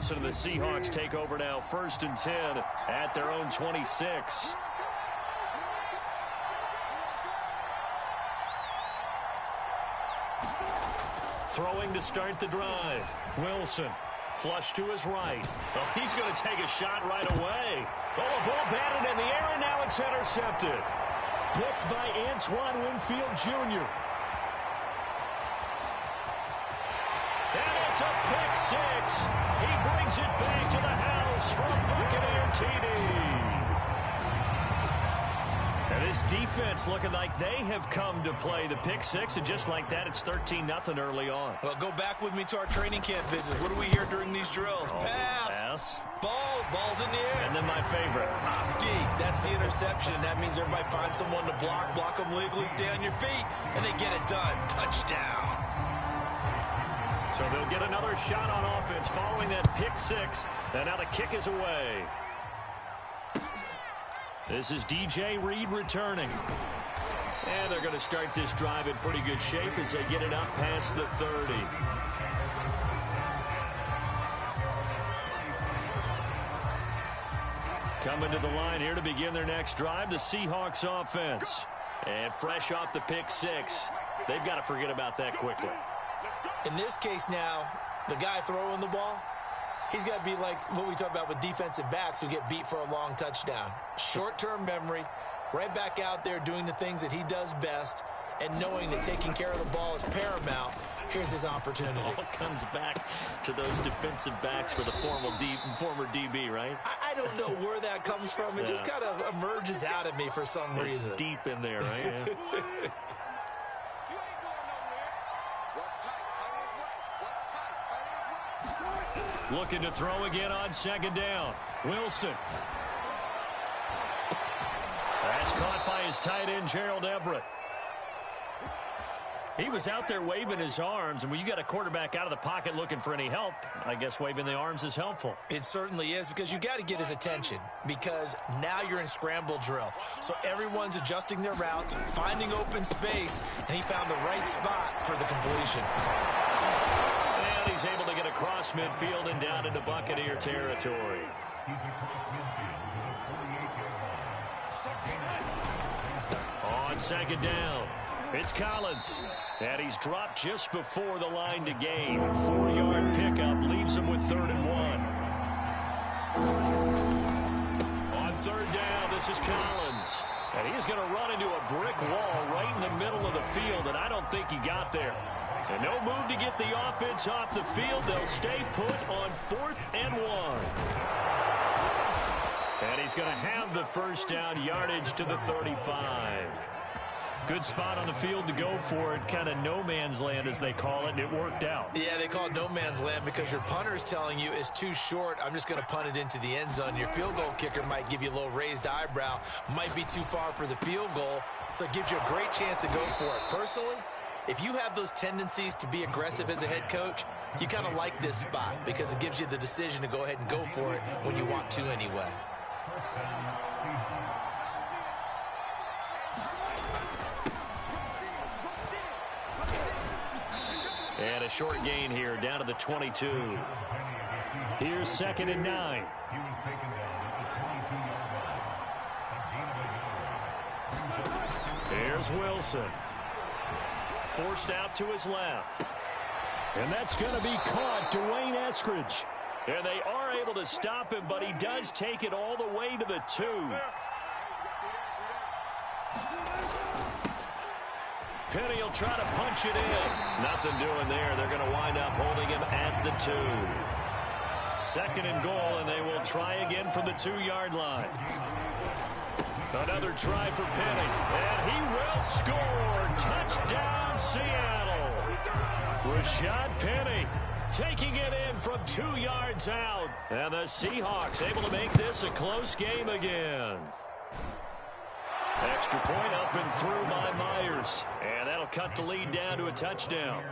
Wilson and the Seahawks take over now, 1st and 10 at their own 26. Throwing to start the drive. Wilson, flush to his right. Oh, he's going to take a shot right away. Oh, a ball batted in the air, and now it's intercepted. Picked by Antoine Winfield Jr. And it's a pick six. He brings it back to the house from Buccaneer TD. And this defense looking like they have come to play the pick six, and just like that, it's 13-0 early on. Well, go back with me to our training camp visit. What do we hear during these drills? Pass. Ball's in the air. And then my favorite. Ski. That's the interception. That means everybody finds someone to block them legally, stay on your feet, and they get it done. Touchdown. So they'll get another shot on offense following that pick six. And now the kick is away. This is DJ Reed returning. And they're going to start this drive in pretty good shape as they get it up past the 30. Coming to the line here to begin their next drive, the Seahawks offense. And fresh off the pick six, they've got to forget about that quickly. In this case now, the guy throwing the ball, he's got to be like what we talk about with defensive backs who get beat for a long touchdown. Short-term memory, right back out there doing the things that he does best, and knowing that taking care of the ball is paramount. Here's his opportunity. It all comes back to those defensive backs for the former DB, right? I don't know where that comes from. It just kind of emerges out of me for some reason. It's deep in there, right? Yeah. Looking to throw again on 2nd down. Wilson. That's caught by his tight end, Gerald Everett. He was out there waving his arms, and when you got a quarterback out of the pocket looking for any help, I guess waving the arms is helpful. It certainly is, because you got to get his attention, because now you're in scramble drill. So everyone's adjusting their routes, finding open space, and he found the right spot for the completion. And he's able to get across midfield and down into Buccaneer territory. On 2nd down, it's Collins. And he's dropped just before the line to gain. 4-yard pickup leaves him with 3rd and 1. On 3rd down, this is Collins. And he's going to run into a brick wall right in the middle of the field, and I don't think he got there. And no move to get the offense off the field. They'll stay put on 4th and 1. And he's going to have the 1st down, yardage to the 35. Good spot on the field to go for it. Kind of no man's land, as they call it, and it worked out. Yeah, they call it no man's land because your punter is telling you it's too short. I'm just going to punt it into the end zone. Your field goal kicker might give you a little raised eyebrow. Might be too far for the field goal, so it gives you a great chance to go for it. Personally, if you have those tendencies to be aggressive as a head coach, you kind of like this spot because it gives you the decision to go ahead and go for it when you want to anyway. And a short gain here, down to the 22. Here's 2nd and 9. Here's Wilson. Forced out to his left. And that's going to be caught, Dwayne Eskridge. And they are able to stop him, but he does take it all the way to the 2. Penny will try to punch it in. Nothing doing there. They're going to wind up holding him at the 2. 2nd and goal, and they will try again from the 2-yard line. Another try for Penny, and he will score. Touchdown, Seattle. Rashad Penny taking it in from 2 yards out. And the Seahawks able to make this a close game again. Extra point up and through by Myers. And that'll cut the lead down to a touchdown.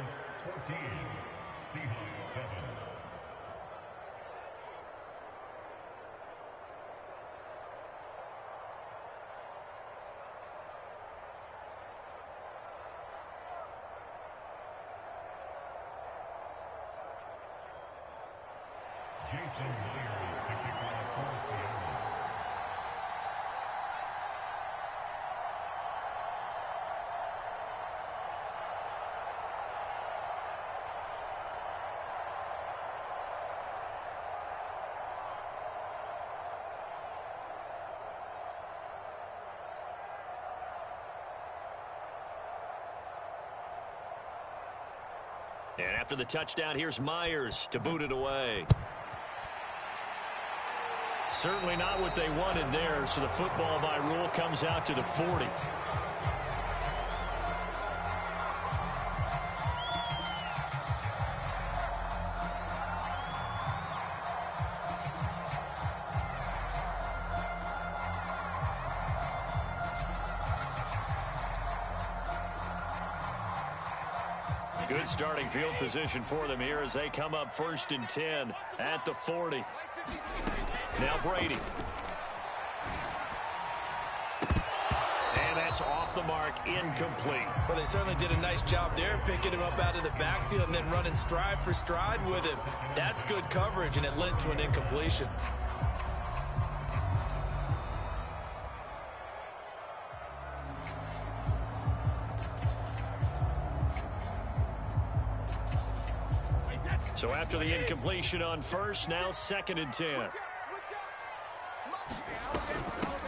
And after the touchdown, here's Myers to boot it away. Certainly not what they wanted there, so the football by rule comes out to the 40. Good starting field position for them here as they come up 1st and 10 at the 40. Now Brady. And that's off the mark, incomplete. Well, they certainly did a nice job there, picking him up out of the backfield and then running stride for stride with him. That's good coverage, and it led to an incompletion. So after the incompletion on 1st, now 2nd and 10.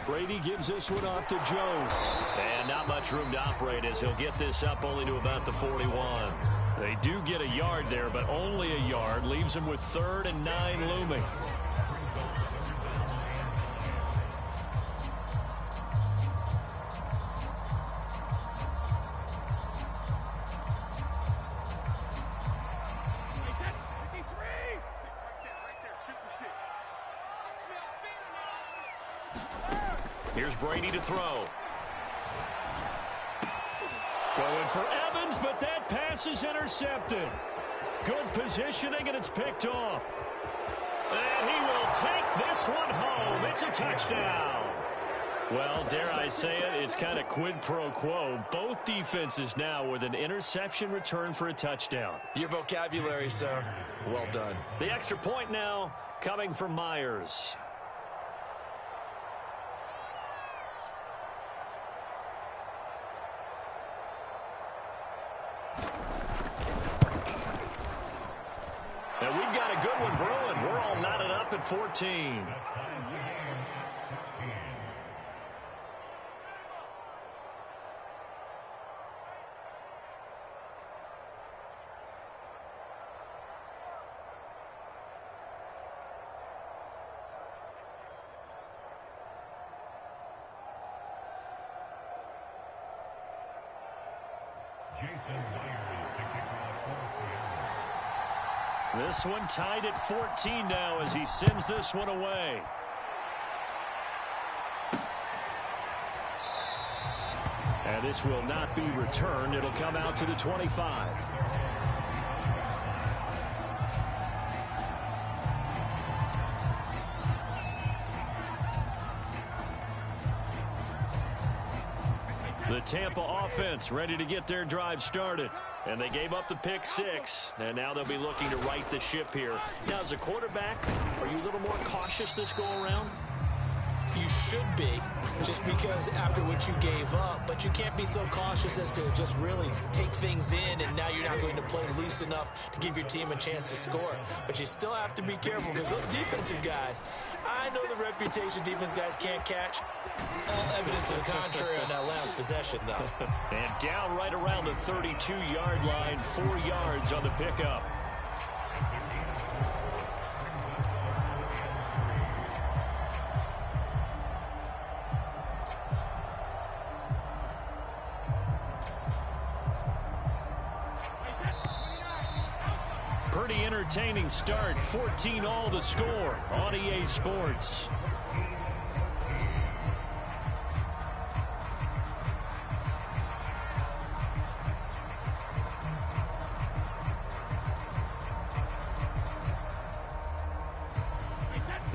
Brady gives this one off to Jones. And not much room to operate as he'll get this up only to about the 41. They do get a yard there, but only a yard. Leaves him with 3rd and 9 looming. Here's Brady to throw. Going for Evans, but that pass is intercepted. Good positioning, and it's picked off. And he will take this one home. It's a touchdown. Well, dare I say it, it's kind of quid pro quo. Both defenses now with an interception return for a touchdown. Your vocabulary, sir. Well done. The extra point now coming from Myers. And we've got a good one brewing. We're all knotted up at 14. This one tied at 14 now as he sends this one away. And this will not be returned. It'll come out to the 25. The Tampa offense ready to get their drive started. And they gave up the pick 6. And now they'll be looking to right the ship here. Now, as a quarterback, are you a little more cautious this go around? You should be, just because after what you gave up. But you can't be so cautious as to just really take things in, and now you're not going to play loose enough to give your team a chance to score. But you still have to be careful because those defensive guys, I know the reputation defense guys can't catch. All evidence to the contrary on that last possession, though. And down right around the 32-yard line, 4 yards on the pickup. Pretty entertaining start. 14-all the score on EA Sports.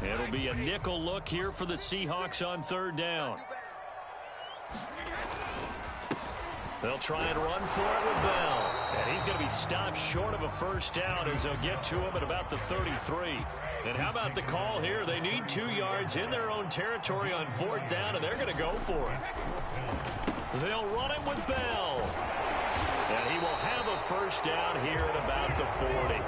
It'll be a nickel look here for the Seahawks on 3rd down. They'll try and run for it with Bell. And he's going to be stopped short of a 1st down as they'll get to him at about the 33. And how about the call here? They need 2 yards in their own territory on 4th down, and they're going to go for it. They'll run it with Bell. And he will have a first down here at about the 40.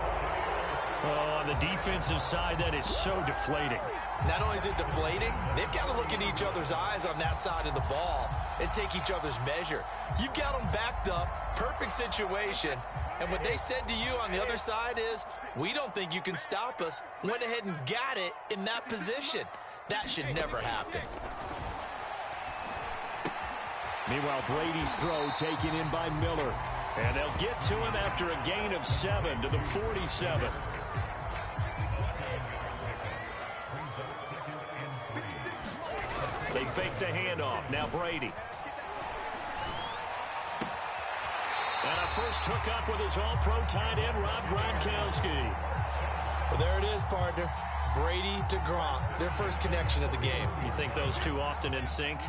Oh, on the defensive side, that is so deflating. Not only is it deflating, they've got to look in each other's eyes on that side of the ball and take each other's measure. You've got them backed up, perfect situation, and what they said to you on the other side is, we don't think you can stop us. Went ahead and got it in that position. That should never happen. Meanwhile, Brady's throw taken in by Miller. And they'll get to him after a gain of 7 to the 47. They fake the handoff. Now Brady. And a first hookup with his all-pro tight end, Rob Gronkowski. Well, there it is, partner. Brady to Gronk, their first connection of the game. You think those two often in sync?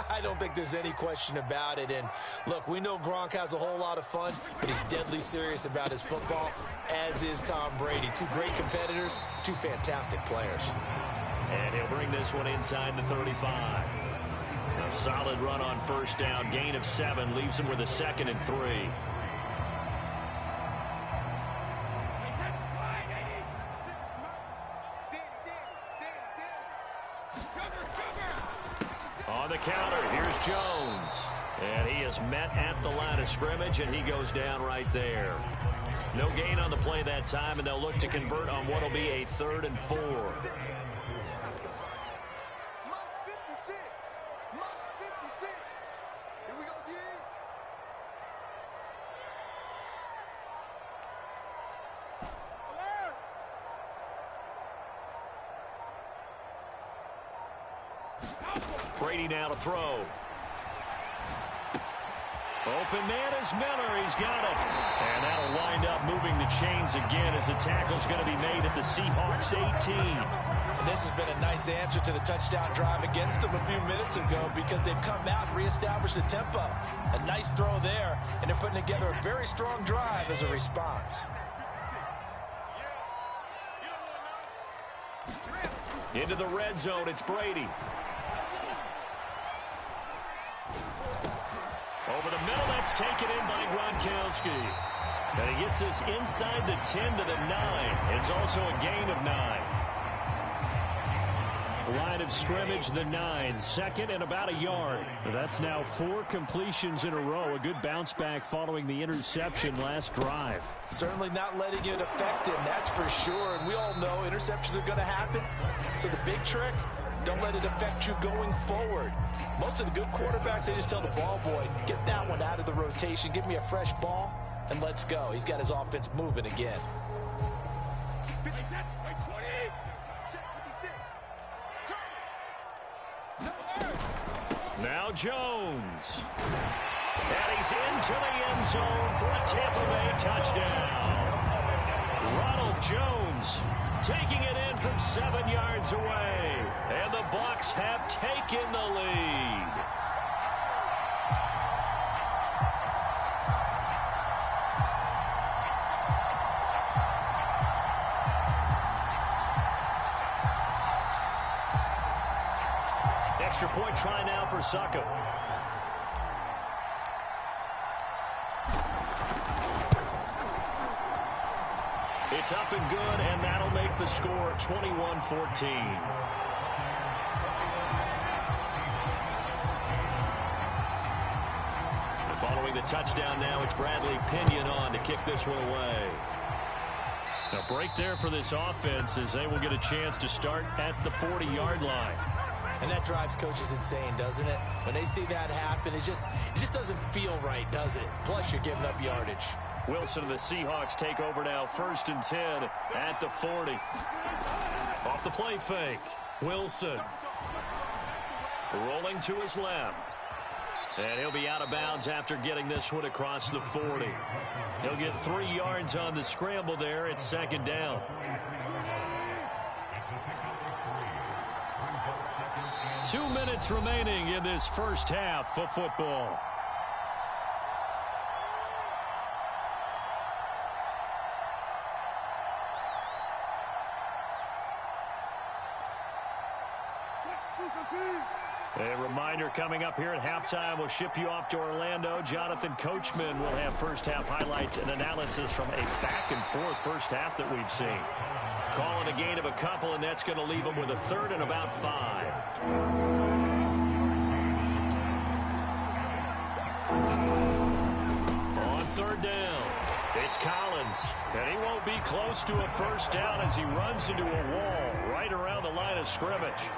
I don't think there's any question about it. And, look, we know Gronk has a whole lot of fun, but he's deadly serious about his football, as is Tom Brady. 2 great competitors, 2 fantastic players. And he'll bring this one inside the 35. A solid run on first down. Gain of 7 leaves him with a 2nd and 3. On the counter, here's Jones. And he is met at the line of scrimmage, and he goes down right there. No gain on the play that time, and they'll look to convert on what will be a 3rd and 4. Brady now to throw. Open man is Miller. He's got it. And that'll wind up moving the chains again as the tackle's going to be made at the Seahawks 18. And this has been a nice answer to the touchdown drive against them a few minutes ago because they've come out and reestablished the tempo. A nice throw there, and they're putting together a very strong drive as a response. Into the red zone, it's Brady. Over the middle, that's taken in by Gronkowski. And he gets this inside the 10 to the 9. It's also a gain of 9. Line of scrimmage, the 9. 2nd and about a yard. That's now 4 completions in a row. A good bounce back following the interception last drive. Certainly not letting it affect him, that's for sure. And we all know interceptions are going to happen. So the big trick, don't let it affect you going forward. Most of the good quarterbacks, they just tell the ball boy, get that one out of the rotation, give me a fresh ball, and let's go. He's got his offense moving again. Now Jones. And he's into the end zone for a Tampa Bay touchdown. Ronald Jones taking it in from 7 yards away. And the Bucs have taken the lead. Extra point try now for Succo. It's up and good, and that'll make the score 21-14. Following the touchdown now, it's Bradley Pinion on to kick this one away. A break there for this offense as they will get a chance to start at the 40-yard line. And that drives coaches insane, doesn't it? When they see that happen, it just doesn't feel right, does it? Plus, you're giving up yardage. Wilson and the Seahawks take over now, 1st and 10 at the 40. Off the play fake. Wilson rolling to his left. And he'll be out of bounds after getting this one across the 40. He'll get 3 yards on the scramble there. It's 2nd down. 2 minutes remaining in this first half of football. A reminder coming up here at halftime, we'll ship you off to Orlando. Jonathan Coachman will have first-half highlights and analysis from a back-and-forth first half that we've seen. Calling a gain of a couple, and that's going to leave them with a third and about 5. On third down, it's Collins, and he won't be close to a first down as he runs into a wall right around the line of scrimmage.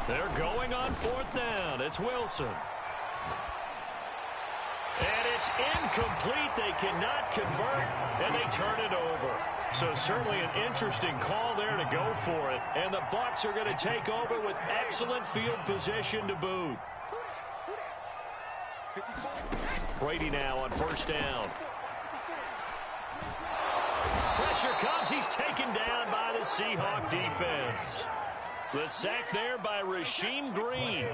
They're going on fourth down. It's Wilson. And it's incomplete. They cannot convert, and they turn it over. So certainly an interesting call there to go for it. And the Bucs are going to take over with excellent field position to boot. Brady now on first down. Pressure comes. He's taken down by the Seahawk defense. The sack there by Rasheem Green.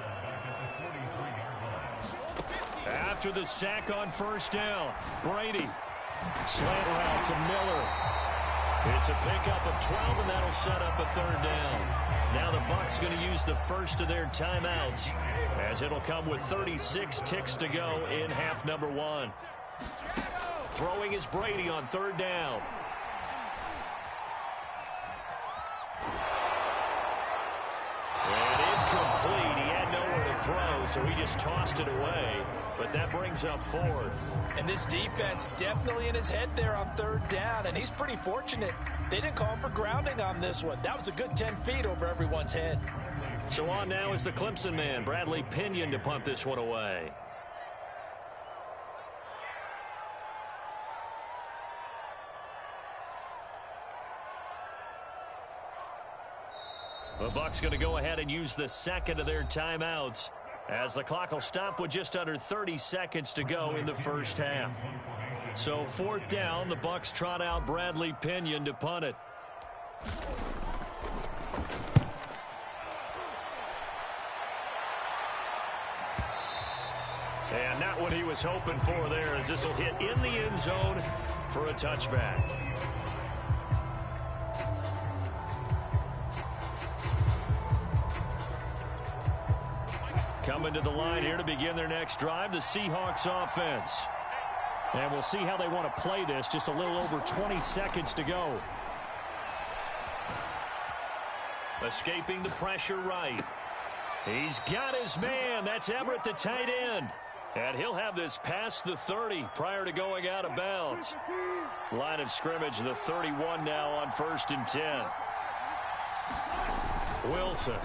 After the sack on first down, Brady. Slant route to Miller. It's a pickup of 12, and that'll set up a third down. Now the Bucs going to use the first of their timeouts, as it'll come with 36 ticks to go in half number 1. Throwing is Brady on third down. And incomplete. He had nowhere to throw, so he just tossed it away. But that brings up fourth. And this defense definitely in his head there on third down, and he's pretty fortunate. They didn't call him for grounding on this one. That was a good 10 feet over everyone's head. So on now is the Clemson man, Bradley Pinion, to punt this one away. The Bucs going to go ahead and use the second of their timeouts, as the clock will stop with just under 30 seconds to go in the first half. So fourth down, the Bucs trot out Bradley Pinion to punt it. And not what he was hoping for there, as this will hit in the end zone for a touchback. Coming to the line here to begin their next drive, the Seahawks offense. And we'll see how they want to play this. Just a little over 20 seconds to go. Escaping the pressure right. He's got his man. That's Everett, the tight end. And he'll have this past the 30 prior to going out of bounds. Line of scrimmage, the 31 now on 1st and 10. Wilson.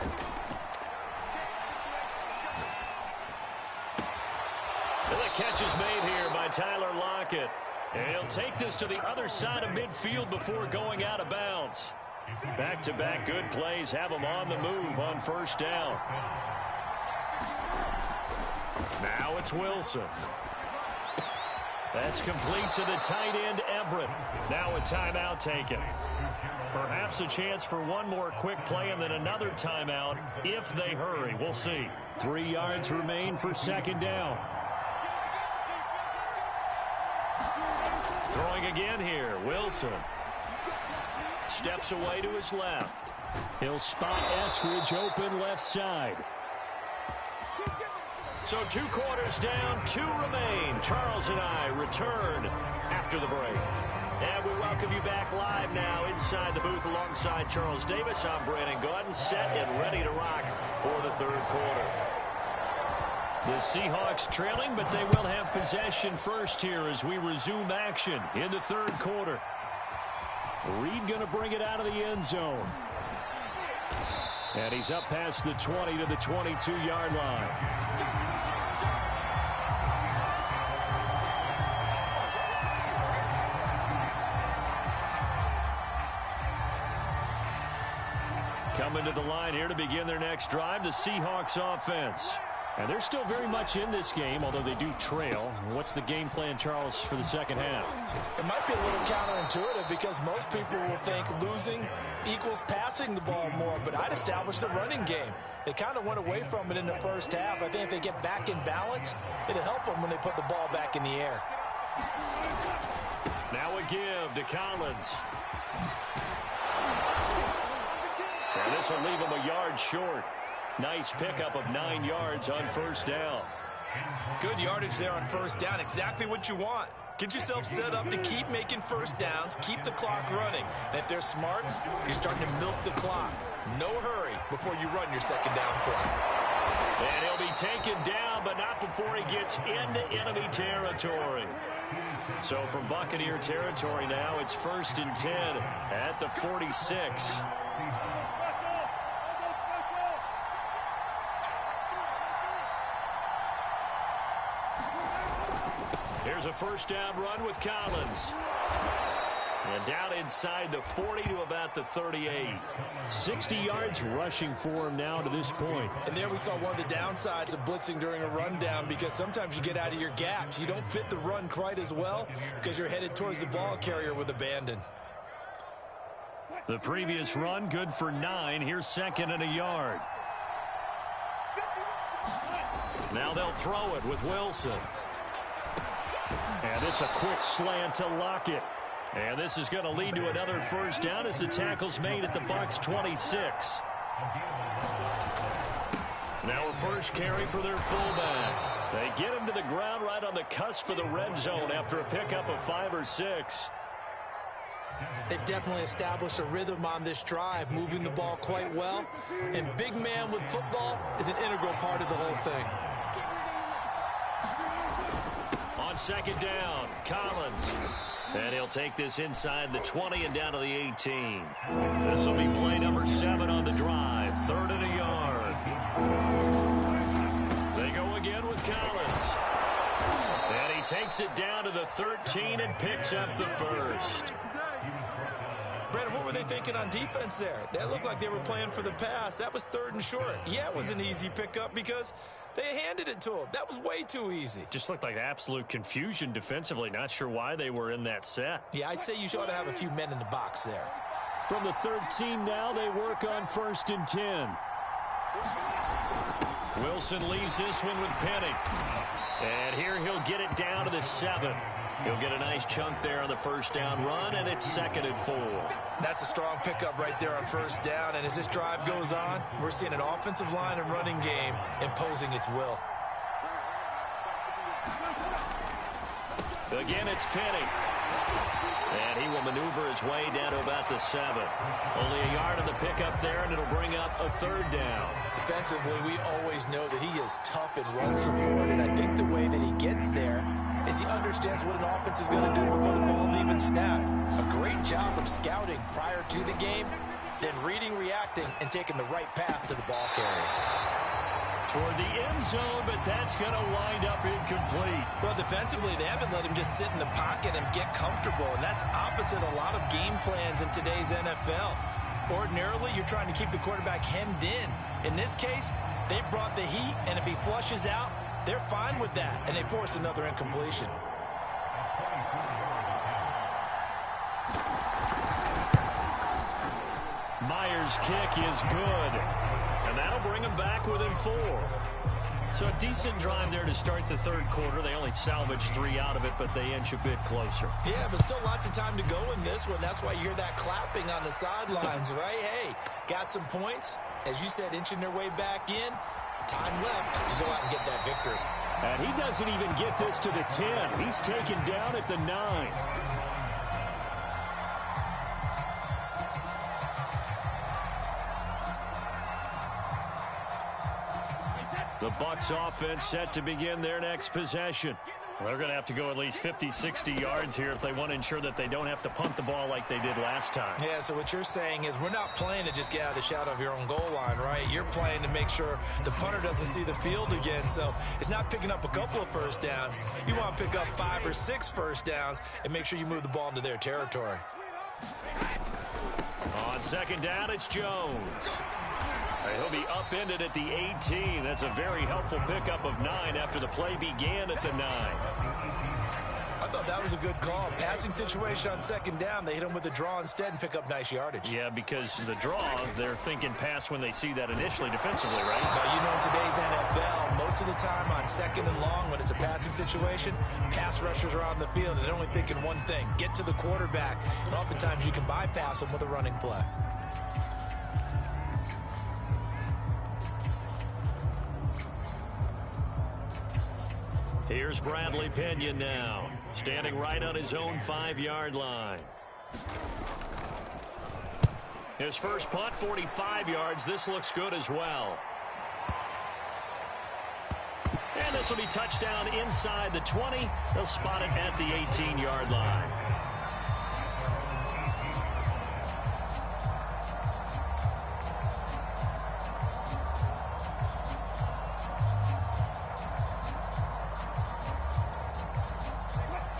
And the catch is made here by Tyler Lockett. And he'll take this to the other side of midfield before going out of bounds. Back-to-back good plays have him on the move on first down. Now it's Wilson. That's complete to the tight end, Everett. Now a timeout taken. Perhaps a chance for one more quick play and then another timeout if they hurry. We'll see. 3 yards remain for second down. Throwing again here, Wilson. Steps away to his left. He'll spot Eskridge open left side. So 2 quarters down, 2 remain. Charles and I return after the break. And we welcome you back live now inside the booth alongside Charles Davis. I'm Brandon Gordon, set and ready to rock for the third quarter. The Seahawks trailing, but they will have possession first here as we resume action in the third quarter. Reed going to bring it out of the end zone. And he's up past the 20 to the 22-yard line. Coming to the line here to begin their next drive, the Seahawks offense. And they're still very much in this game, although they do trail. What's the game plan, Charles, for the second half? It might be a little counterintuitive because most people will think losing equals passing the ball more, but I'd establish the running game. They kind of went away from it in the first half. I think if they get back in balance, it'll help them when they put the ball back in the air. Now give to Collins. And this will leave him a yard short. Nice pickup of 9 yards on first down. Good yardage there on first down. Exactly what you want. Get yourself set up to keep making first downs, keep the clock running. And if they're smart, you're starting to milk the clock. No hurry before you run your second down play. And he'll be taken down, but not before he gets into enemy territory. So from Buccaneer territory now, it's 1st and 10 at the 46. Here's a first down run with Collins. And down inside the 40 to about the 38. 60 yards rushing for him now to this point. And there we saw one of the downsides of blitzing during a rundown, because sometimes you get out of your gaps. You don't fit the run quite as well because you're headed towards the ball carrier with abandon. The previous run good for 9. Here's 2nd and a yard. Now they'll throw it with Wilson. And this a quick slant to Lockett. And this is going to lead to another first down as the tackle's made at the Bucs 26. Now a first carry for their fullback. They get him to the ground right on the cusp of the red zone after a pickup of 5 or 6. They've definitely established a rhythm on this drive, moving the ball quite well. And big man with football is an integral part of the whole thing. On second down, Collins. And he'll take this inside the 20 and down to the 18. This will be play number 7 on the drive. 3rd and a yard. They go again with Collins. And he takes it down to the 13 and picks up the first. Brandon, what were they thinking on defense there? That looked like they were playing for the pass. That was 3rd and short. Yeah, it was an easy pickup because they handed it to him. That was way too easy. Just looked like absolute confusion defensively. Not sure why they were in that set. Yeah, I'd say you ought to have a few men in the box there. From the 13 now, they work on 1st and 10. Wilson leaves this one with Penny. And here he'll get it down to the 7. He'll get a nice chunk there on the first down run, and it's 2nd and 4. That's a strong pickup right there on first down. And as this drive goes on, we're seeing an offensive line and running game imposing its will. Again, it's Penny. And he will maneuver his way down to about the 7. Only a yard on the pickup there, and it'll bring up a 3rd down. Defensively, we always know that he is tough in run support, and I think the way that he gets there is he understands what an offense is going to do before the ball's even snapped. A great job of scouting prior to the game, then reading, reacting, and taking the right path to the ball carrier. Toward the end zone, but that's going to wind up incomplete. Well, defensively, they haven't let him just sit in the pocket and get comfortable, and that's opposite a lot of game plans in today's NFL. Ordinarily, you're trying to keep the quarterback hemmed in. In this case, they brought the heat, and if he flushes out, they're fine with that, and they force another incompletion. Myers' kick is good, and that'll bring him back within 4. So a decent drive there to start the 3rd quarter. They only salvaged 3 out of it, but they inch a bit closer. Yeah, but still lots of time to go in this one. That's why you hear that clapping on the sidelines, right? Hey, got some points. As you said, inching their way back in. Time left to go out and get that victory. And he doesn't even get this to the 10. He's taken down at the 9. The Bucs offense set to begin their next possession. Well, they're going to have to go at least 50, 60 yards here if they want to ensure that they don't have to punt the ball like they did last time. Yeah, so what you're saying is we're not playing to just get out of the shadow of your own goal line, right? You're playing to make sure the punter doesn't see the field again. So it's not picking up a couple of first downs. You want to pick up 5 or 6 first downs and make sure you move the ball into their territory. On second down, it's Jones. He'll be upended at the 18. That's a very helpful pickup of 9 after the play began at the 9. thought that was a good call. Passing situation on second down. They hit him with a draw instead and pick up nice yardage. Yeah, because the draw, they're thinking pass when they see that initially defensively, right? But you know, in today's NFL, most of the time on second and long, when it's a passing situation, pass rushers are on the field and they're only thinking one thing: get to the quarterback. And oftentimes you can bypass them with a running play. Here's Bradley Pinion now, standing right on his own 5-yard line. His first punt, 45 yards. This looks good as well. And this will be touchdown inside the 20. They'll spot it at the 18-yard line.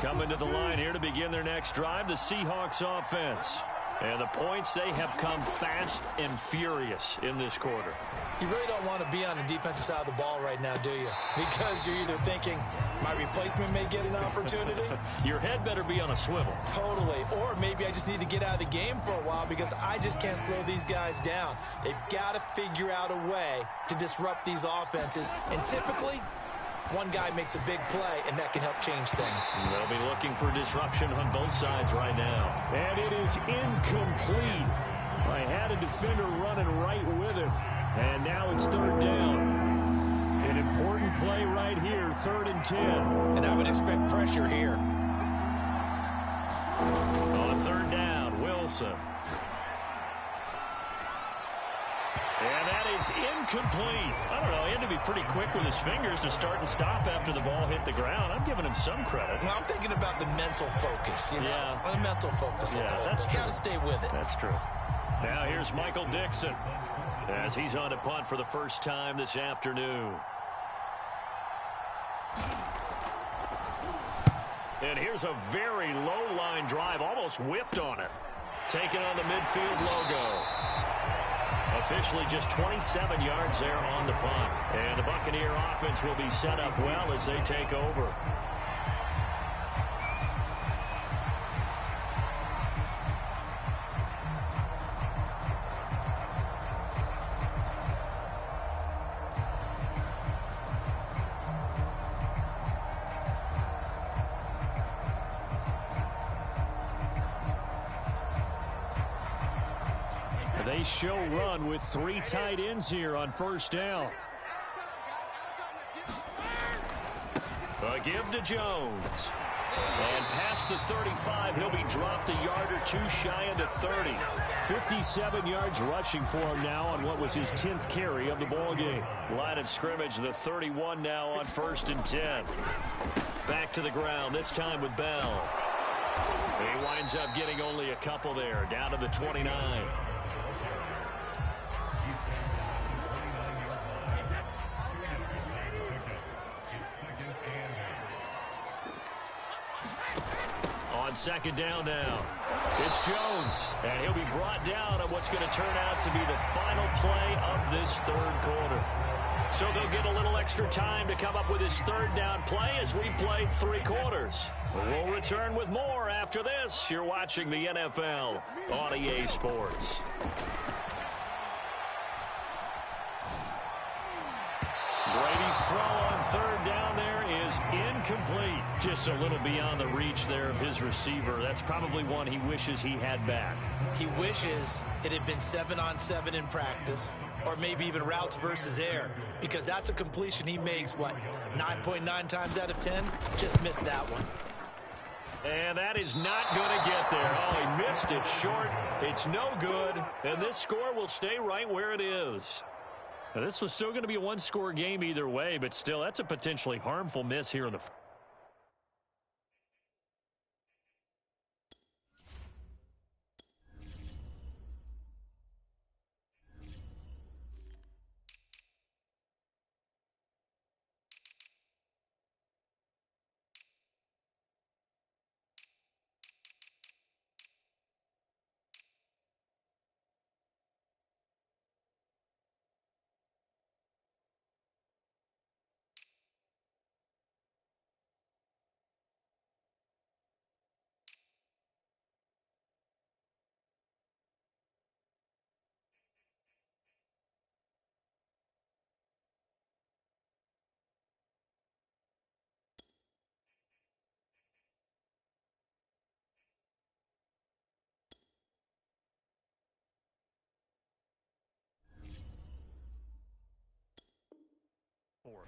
Coming to the line here to begin their next drive, the Seahawks offense. And the points, they have come fast and furious in this quarter. You really don't want to be on the defensive side of the ball right now, do you? Because you're either thinking, my replacement may get an opportunity. Your head better be on a swivel. Totally. Or maybe I just need to get out of the game for a while because I just can't slow these guys down. They've got to figure out a way to disrupt these offenses. And typically, one guy makes a big play, and that can help change things. They'll be looking for disruption on both sides right now. And it is incomplete. I had a defender running right with him. And now it's third down. An important play right here, 3rd and 10. And I would expect pressure here. On 3rd down, Wilson. And that is incomplete. I don't know, he had to be pretty quick with his fingers to start and stop after the ball hit the ground. I'm giving him some credit. Well, I'm thinking about the mental focus, you know? Yeah. The mental focus. Yeah, that's true. Got to stay with it. That's true. Now here's Michael Dixon as he's on to punt for the first time this afternoon. And here's a very low-line drive, almost whiffed on it. Taking on the midfield logo. Officially just 27 yards there on the punt. And the Buccaneer offense will be set up well as they take over. They show run with 3 tight ends here on first down. A give to Jones. And past the 35, he'll be dropped a yard or two shy of the 30. 57 yards rushing for him now on what was his 10th carry of the ballgame. Line of scrimmage, the 31 now on 1st and 10. Back to the ground, this time with Bell. He winds up getting only a couple there, down to the 29. On second down now, it's Jones, and he'll be brought down on what's going to turn out to be the final play of this 3rd quarter. So they'll get a little extra time to come up with his 3rd down play as we played 3 quarters. We'll return with more after this. You're watching the NFL on EA Sports. Brady's throw on 3rd down there is incomplete. Just a little beyond the reach there of his receiver. That's probably one he wishes he had back. He wishes it had been 7-on-7 in practice, or maybe even routes versus air, because that's a completion he makes, 9.9 times out of 10? Just missed that one. And that is not going to get there. Oh, he missed it short. It's no good, and this score will stay right where it is. Now, this was still going to be a 1-score game either way, but still, that's a potentially harmful miss here in the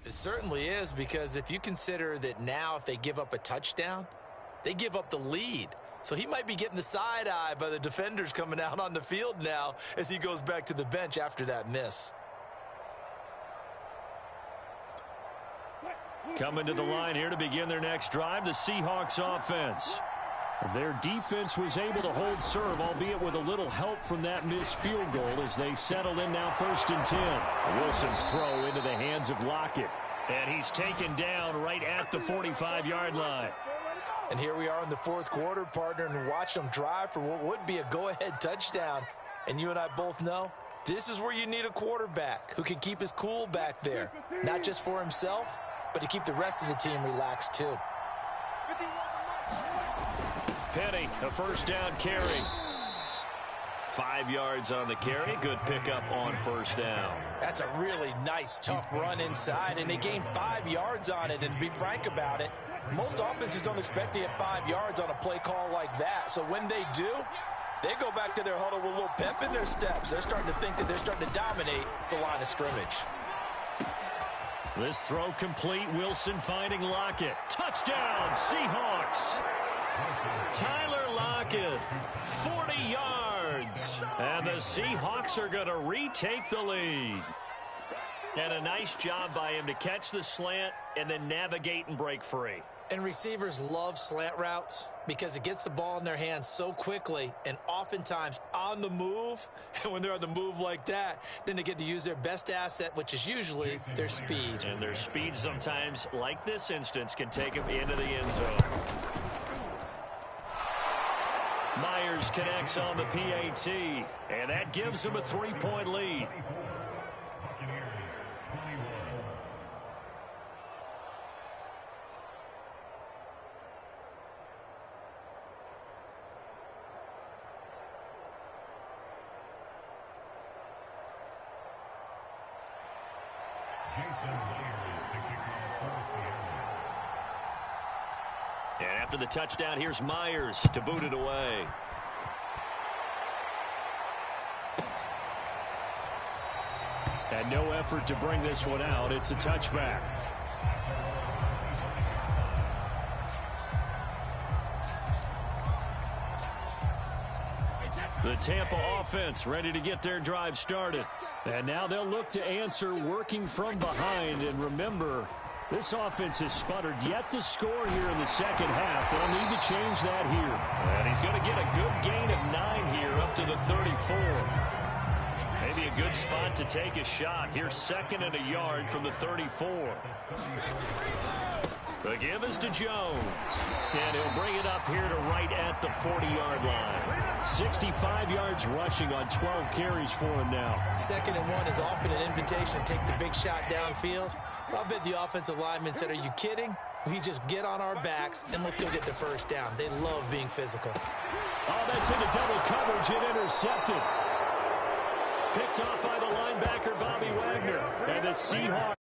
It certainly is, because if you consider that now if they give up a touchdown, they give up the lead. So he might be getting the side eye by the defenders coming out on the field now as he goes back to the bench after that miss. Coming to the line here to begin their next drive, the Seahawks offense. Their defense was able to hold serve, albeit with a little help from that missed field goal as they settle in now 1st and 10. Wilson's throw into the hands of Lockett. And he's taken down right at the 45-yard line. And here we are in the 4th quarter, partner, and watch them drive for what would be a go-ahead touchdown. And you and I both know this is where you need a quarterback who can keep his cool back there, not just for himself, but to keep the rest of the team relaxed too. Penny, a 1st down carry. 5 yards on the carry. Good pickup on 1st down. That's a really nice, tough run inside, and they gained 5 yards on it. And to be frank about it, most offenses don't expect to get 5 yards on a play call like that. So when they do, they go back to their huddle with a little pep in their steps. They're starting to think that they're starting to dominate the line of scrimmage. This throw complete. Wilson finding Lockett. Touchdown, Seahawks. Tyler Lockett, 40 yards. And the Seahawks are going to retake the lead. And a nice job by him to catch the slant and then navigate and break free. And receivers love slant routes because it gets the ball in their hands so quickly and oftentimes on the move. And when they're on the move like that, then they get to use their best asset, which is usually their speed. And their speed sometimes, like this instance, can take them into the end zone. Myers connects on the PAT, and that gives them a 3-point lead. And after the touchdown, here's Myers to boot it away. And no effort to bring this one out. It's a touchback. The Tampa offense ready to get their drive started. And now they'll look to answer working from behind. And remember, this offense has sputtered yet to score here in the second half. They'll need to change that here. And he's going to get a good gain of 9 here up to the 34. Maybe a good spot to take a shot. Here's 2nd and a yard from the 34. The give is to Jones. And he'll bring it up here to right at the 40-yard line. 65 yards rushing on 12 carries for him now. 2nd and 1 is often an invitation to take the big shot downfield. I bet the offensive linemen said, are you kidding? We just get on our backs and let's go get the 1st down. They love being physical. Oh, that's into double coverage and intercepted. Picked off by the linebacker, Bobby Wagner. And the Seahawks